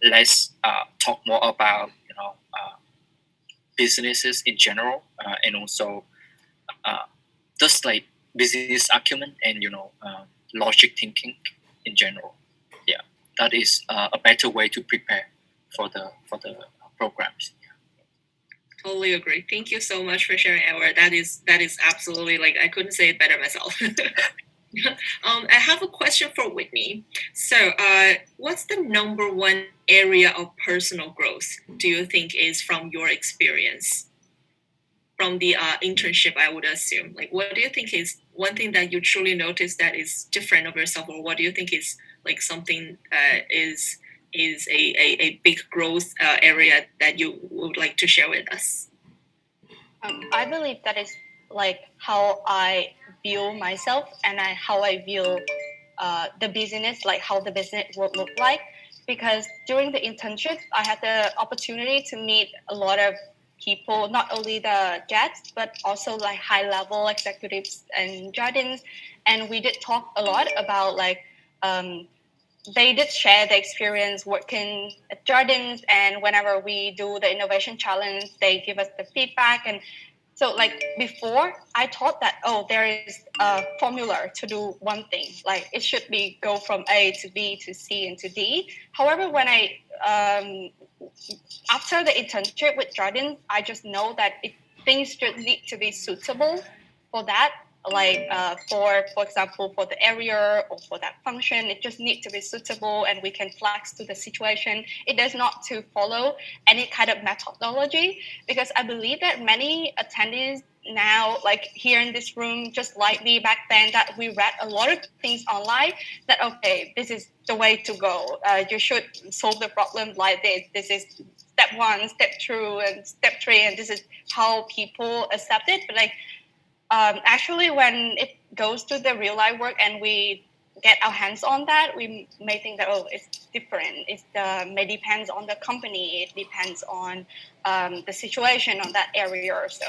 A: Let's talk more about businesses in general, and also just like business acumen and logic thinking in general. Yeah, that is a better way to prepare for the programs.
B: Totally agree. Thank you so much for sharing, Edward. That is absolutely, like, I couldn't say it better myself. I have a question for Whitney. So, what's the number one area of personal growth do you think is from your experience? From the internship, I would assume. Like, what do you think is one thing that you truly notice that is different of yourself, or what do you think is like something is a big growth area that you would like to share with us?
C: I believe that is like how I view myself and how I view the business, like how the business would look like. Because during the internship, I had the opportunity to meet a lot of people, not only the guests, but also like high level executives and Jardines. And we did talk a lot about like, they did share the experience working at Jardines, and whenever we do the innovation challenge, they give us the feedback. And so like before, I thought that, there is a formula to do one thing, like it should be go from A to B to C and to D. However, when I after the internship with Jardines, I just know that things should need to be suitable for that. Like for example, for the area or for that function, it just needs to be suitable, and we can flex to the situation. It does not to follow any kind of methodology, because I believe that many attendees now, like here in this room, just like me back then, that we read a lot of things online that, okay, this is the way to go. You should solve the problem like this. This is step 1, step 2, and step 3, and this is how people accept it. But like, actually, when it goes to the real life work and we get our hands on that, we may think that, it's different. It may depends on the company. It depends on the situation on that area. So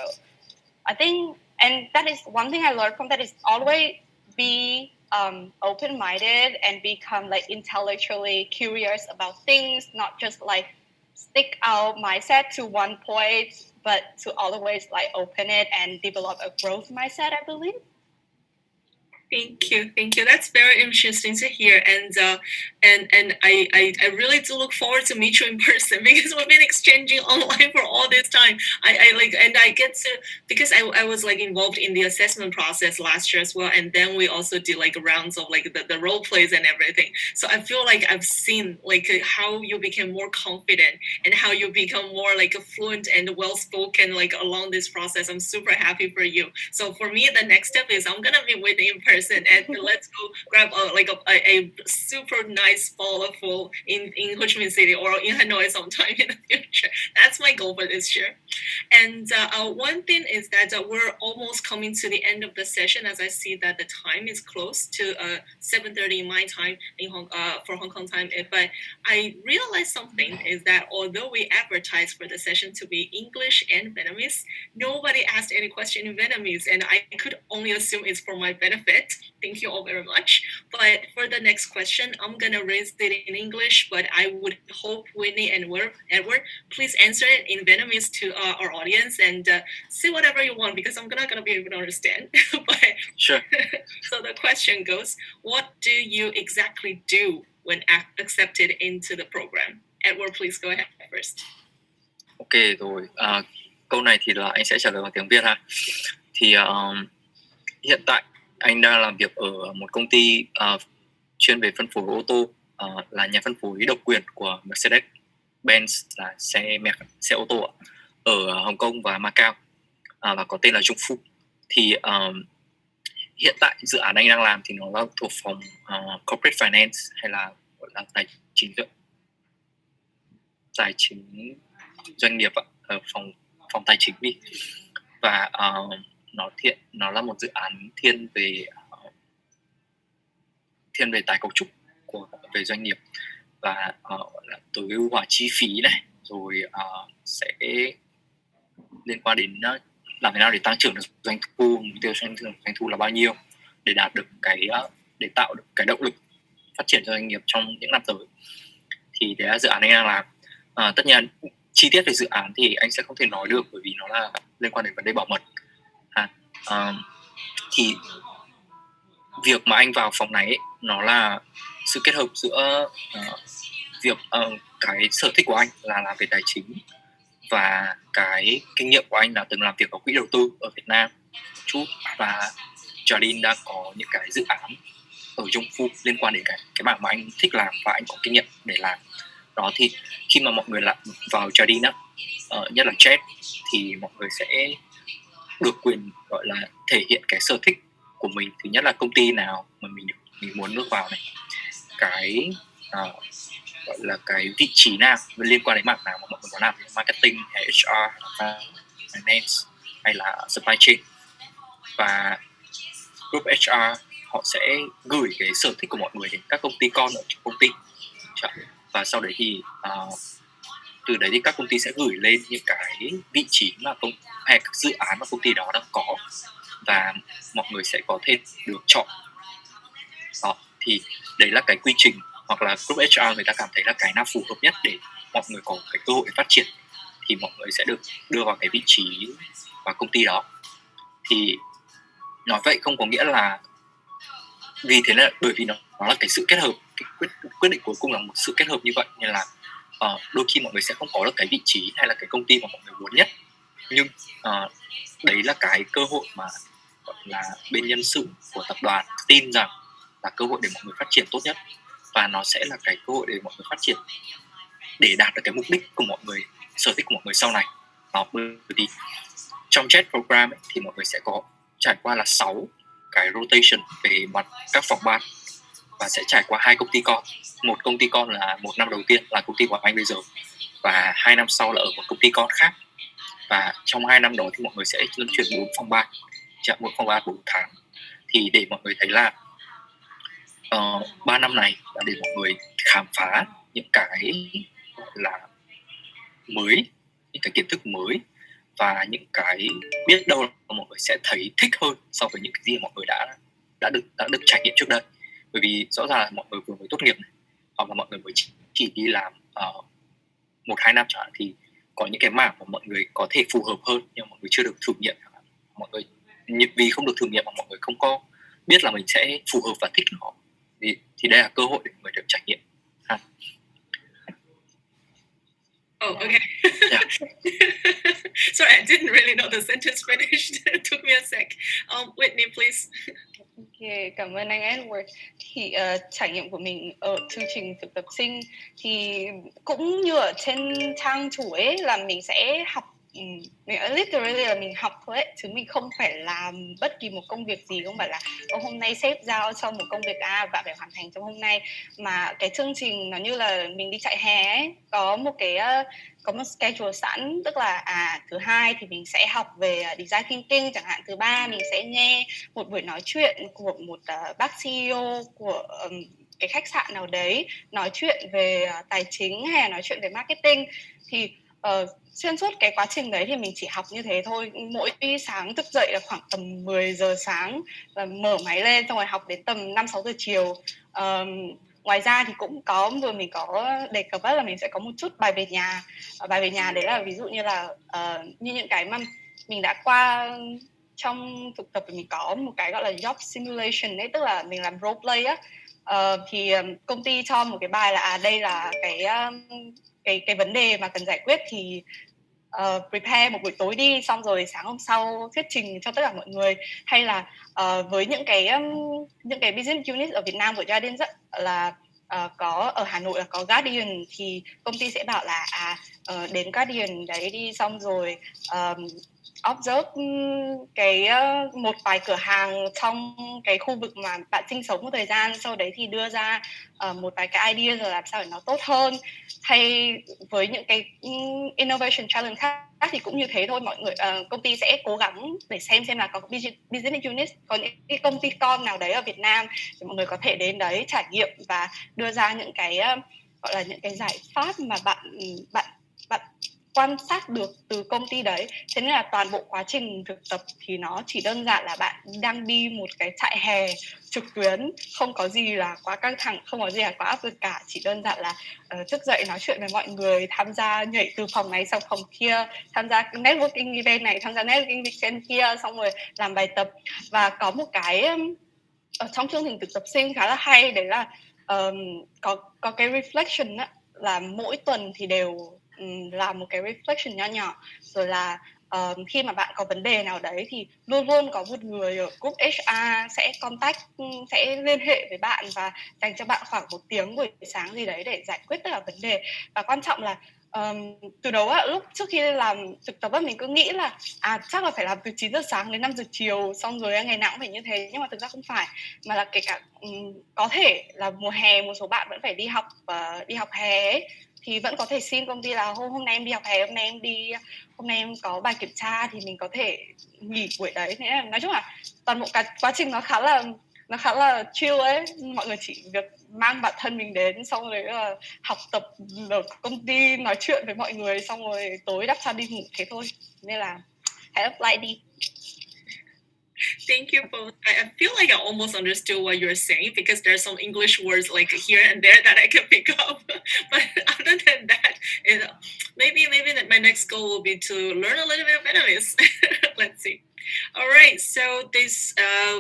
C: I think, and that is one thing I learned from that, is always be open-minded and become like intellectually curious about things, not just like stick our mindset to one point, but to always like open it and develop a growth mindset, I believe.
B: Thank you. That's very interesting to hear, and I really do look forward to meet you in person, because we've been exchanging online for all this time. I get to, because I was like involved in the assessment process last year as well, and then we also did like rounds of like the role plays and everything. So I feel like I've seen like how you became more confident and how you become more like fluent and well spoken like along this process. I'm super happy for you. So for me, the next step is I'm gonna meet with you in person, and let's go grab a super nice fall of fall in Ho Chi Minh City or in Hanoi sometime in the future. That's my goal for this year. And one thing is that we're almost coming to the end of the session, as I see that the time is close to 7:30 my time in for Hong Kong time. But I realized something is that although we advertised for the session to be English and Vietnamese, nobody asked any question in Vietnamese, and I could only assume it's for my benefit. Thank you all very much. But for the next question, I'm gonna raise it in English, but I would hope Whitney and Edward, please answer it in Vietnamese to our audience, and say whatever you want, because I'm not gonna be able to understand. But
A: Sure.
B: So the question goes, what do you exactly do when accepted into the program? Edward, please go ahead first.
A: Ok rồi, câu này thì là anh sẽ trả lời bằng tiếng Việt ha. Thì hiện tại anh đang làm việc ở một công ty chuyên về phân phối ô tô, là nhà phân phối độc quyền của Mercedes-Benz, là xe ô tô ở Hồng Kông và Macau, và có tên là Jung Fu. Thì hiện tại dự án anh đang làm thì nó là thuộc phòng corporate finance, hay là gọi là tài chính doanh nghiệp ạ, ở phòng tài chính đi. Và nó là một dự án thiên về tái cấu trúc về doanh nghiệp, và là tối ưu hóa chi phí này, rồi sẽ liên quan đến làm thế nào để tăng trưởng được doanh thu, mục tiêu doanh thu là bao nhiêu để đạt được để tạo được cái động lực phát triển cho doanh nghiệp trong những năm tới. Thì đấy là dự án anh đang làm. Tất nhiên chi tiết về dự án thì anh sẽ không thể nói được, bởi vì nó là liên quan đến vấn đề bảo mật. Thì việc mà anh vào phòng này ấy, nó là sự kết hợp giữa việc cái sở thích của anh là làm về tài chính, và cái kinh nghiệm của anh là từng làm việc ở quỹ đầu tư ở Việt Nam một chút, và Jardines đã có những cái dự án ở trong khu liên quan đến cái mảng mà anh thích làm và anh có kinh nghiệm để làm đó. Thì khi mà mọi người vào Jardines nhất là Jet, thì mọi người sẽ được quyền gọi là thể hiện cái sở thích của mình. Thứ nhất là công ty nào mà mình muốn bước vào này, cái gọi là cái vị trí nào liên quan đến mảng nào mà mọi người muốn làm, marketing hay HR, finance hay là supply chain. Và group HR họ sẽ gửi cái sở thích của mọi người đến các công ty con ở trong công ty, và sau đấy thì từ đấy thì các công ty sẽ gửi lên những cái vị trí mà hay các dự án mà công ty đó đang có, và mọi người sẽ có thể được chọn. Đó, thì đấy là cái quy trình, hoặc là group HR người ta cảm thấy là cái nào phù hợp nhất để mọi người có cái cơ hội phát triển, thì mọi người sẽ được đưa vào cái vị trí và công ty đó. Thì nói vậy không có nghĩa là vì thế là bởi vì nó là cái sự kết hợp, cái quyết định cuối cùng là một sự kết hợp như vậy, nên là đôi khi mọi người sẽ không có được cái vị trí hay là cái công ty mà mọi người muốn nhất, nhưng đấy là cái cơ hội mà gọi là bên nhân sự của tập đoàn tin rằng là cơ hội để mọi người phát triển tốt nhất, và nó sẽ là cái cơ hội để mọi người phát triển để đạt được cái mục đích của mọi người, sở thích của mọi người sau này. Bởi vì trong JET program ấy, thì mọi người sẽ có trải qua là 6 cái rotation về mặt các phòng ban, và sẽ trải qua 2 công ty con. Một công ty con là một năm đầu tiên là công ty của anh bây giờ, và 2 năm sau là ở một công ty con khác. Và trong 2 năm đó thì mọi người sẽ luân chuyển 4 phòng ban, mỗi phòng ban 4 tháng. Thì để mọi người thấy là 3 năm này là để mọi người khám phá những cái là mới, những cái kiến thức mới, và những cái biết đâu là mọi người sẽ thấy thích hơn so với những cái gì mọi người đã được trải nghiệm trước đây. Bởi vì rõ ràng là mọi người vừa mới tốt nghiệp này, hoặc là mọi người mới chỉ đi làm 1-2 năm chẳng hạn, thì có những cái mảng mà mọi người có thể phù hợp hơn nhưng mọi người chưa được thử nghiệm. Mọi người vì không được thử nghiệm mà mọi người không có biết là mình sẽ phù hợp và thích nó, thì đây là cơ hội để mọi người được trải nghiệm.
B: Oh, okay.
A: Yeah.
B: Sorry, I didn't really know the sentence finished. It took me a sec. Whitney, please.
C: Okay, cảm ơn anh Edward. Thì trải nghiệm của mình ở chương trình thực tập sinh thì cũng như ở trên trang chủ ấy, là mình sẽ học, mình literally là mình học thôi ấy, chứ mình không phải làm bất kỳ một công việc gì, không phải là hôm nay sếp giao cho một công việc A và phải hoàn thành trong hôm nay, mà cái chương trình nó như là mình đi chạy hè ấy, có một schedule sẵn, tức là thứ hai thì mình sẽ học về design thinking chẳng hạn, thứ ba mình sẽ nghe một buổi nói chuyện của một bác CEO của cái khách sạn nào đấy, nói chuyện về tài chính hay là nói chuyện về marketing. Thì xuyên suốt cái quá trình đấy thì mình chỉ học như thế thôi. Mỗi sáng thức dậy là khoảng tầm 10 giờ sáng là mở máy lên, xong rồi học đến tầm 5-6 giờ chiều. Ngoài ra thì cũng có, vừa mình có đề cập là mình sẽ có một chút bài về nhà. Bài về nhà đấy là ví dụ như là như những cái mà mình đã qua trong thực tập, thì mình có một cái gọi là job simulation đấy, tức là mình làm role play á. Thì công ty cho một cái bài là đây là cái vấn đề mà cần giải quyết, thì prepare một buổi tối đi, xong rồi sáng hôm sau thuyết trình cho tất cả mọi người. Hay là với những cái business unit ở Việt Nam của Jardines là có ở Hà Nội là có Guardian, thì công ty sẽ bảo là đến Guardian đấy đi, xong rồi observe cái một vài cửa hàng trong cái khu vực mà bạn sinh sống một thời gian, sau đấy thì đưa ra một vài cái idea rồi làm sao để nó tốt hơn. Hay với những cái innovation challenge khác thì cũng như thế thôi, mọi người công ty sẽ cố gắng để xem là có business unit, có những cái công ty con nào đấy ở Việt Nam thì mọi người có thể đến đấy trải nghiệm và đưa ra những cái gọi là những cái giải pháp mà bạn quan sát được từ công ty đấy. Thế nên là toàn bộ quá trình thực tập thì nó chỉ đơn giản là bạn đang đi một cái trại hè trực tuyến, không có gì là quá căng thẳng, không có gì là quá áp lực cả, chỉ đơn giản là thức dậy nói chuyện với mọi người, tham gia nhảy từ phòng này sang phòng kia, tham gia networking event này, tham gia networking event kia, xong rồi làm bài tập. Và có một cái ở trong chương trình thực tập sinh khá là hay, đấy là có cái reflection á, là mỗi tuần thì đều làm một cái reflection nho nhỏ, rồi là khi mà bạn có vấn đề nào đấy thì luôn luôn có một người ở group HR sẽ contact, sẽ liên hệ với bạn và dành cho bạn khoảng 1 tiếng buổi sáng gì đấy để giải quyết tất cả vấn đề. Và quan trọng là từ đầu á, lúc trước khi làm thực tập á, mình cứ nghĩ là chắc là phải làm từ 9 giờ sáng đến 5 giờ chiều, xong rồi ngày nào cũng phải như thế, nhưng mà thực ra không phải, mà là kể cả có thể là mùa hè một số bạn vẫn phải đi học hè ấy, thì vẫn có thể xin công ty là hôm nay em đi học hè, hôm nay em có bài kiểm tra thì mình có thể nghỉ buổi đấy. Thế là nói chung là toàn bộ cái quá trình nó khá là chill ấy, mọi người chỉ việc mang bản thân mình đến, xong rồi là học tập ở công ty, nói chuyện với mọi người, xong rồi tối đắp chăn đi ngủ thế thôi, nên là hãy apply đi.
B: Thank you both. I feel like I almost understood what you're saying because there's some English words like here and there that I can pick up. But other than that, maybe that my next goal will be to learn a little bit of Vietnamese. Let's see. All right, so this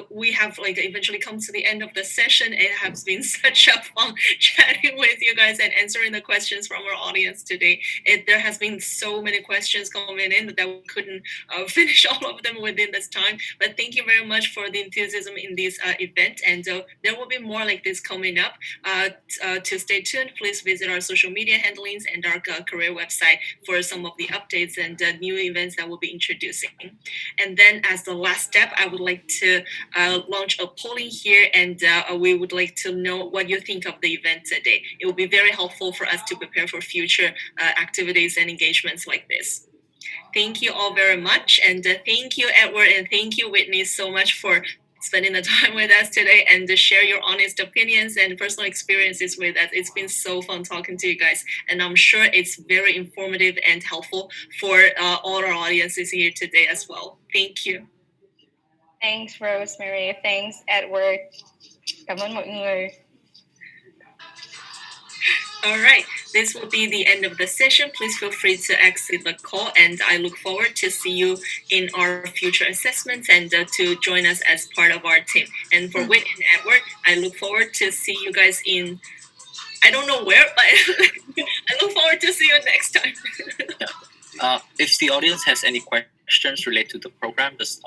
B: we have like eventually come to the end of the session. It has been such a fun chatting with you guys and answering the questions from our audience today. There has been so many questions coming in that we couldn't finish all of them within this time. But thank you very much for the enthusiasm in this event, and there will be more like this coming up. To stay tuned, please visit our social media handlings and our career website for some of the updates and new events that we'll be introducing. And then as the last step, I would like to launch a polling here, and we would like to know what you think of the event today. It will be very helpful for us to prepare for future activities and engagements like this. Thank you all very much, and thank you, Edward, and thank you, Whitney, so much for spending the time with us today and to share your honest opinions and personal experiences with us. It's been so fun talking to you guys, and I'm sure it's very informative and helpful for all our audiences here today as well. Thank you.
C: Thanks, Rosemary. Thanks, Edward. Cảm ơn mọi người.
B: All right, this will be the end of the session. Please feel free to exit the call, and I look forward to see you in our future assessments and to join us as part of our team. And for Whit and Edward, I look forward to see you guys in, I don't know where, but I look forward to see you next time.
A: If the audience has any questions related to the program, just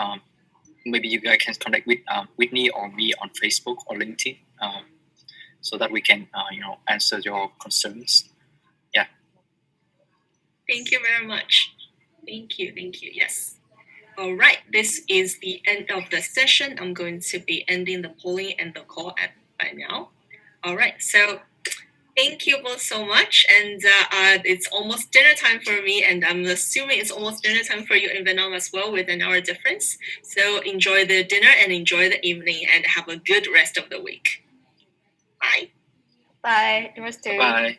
A: maybe you guys can contact with Whitney or me on Facebook or LinkedIn. So that we can, answer your concerns. Yeah.
B: Thank you very much. Thank you. Yes. All right. This is the end of the session. I'm going to be ending the polling and the call by now. All right. So thank you both so much. And it's almost dinner time for me, and I'm assuming it's almost dinner time for you in Vietnam as well, with an hour difference. So enjoy the dinner and enjoy the evening, and have a good rest of the week. Bye.
C: Bye. Yours too.
A: Bye.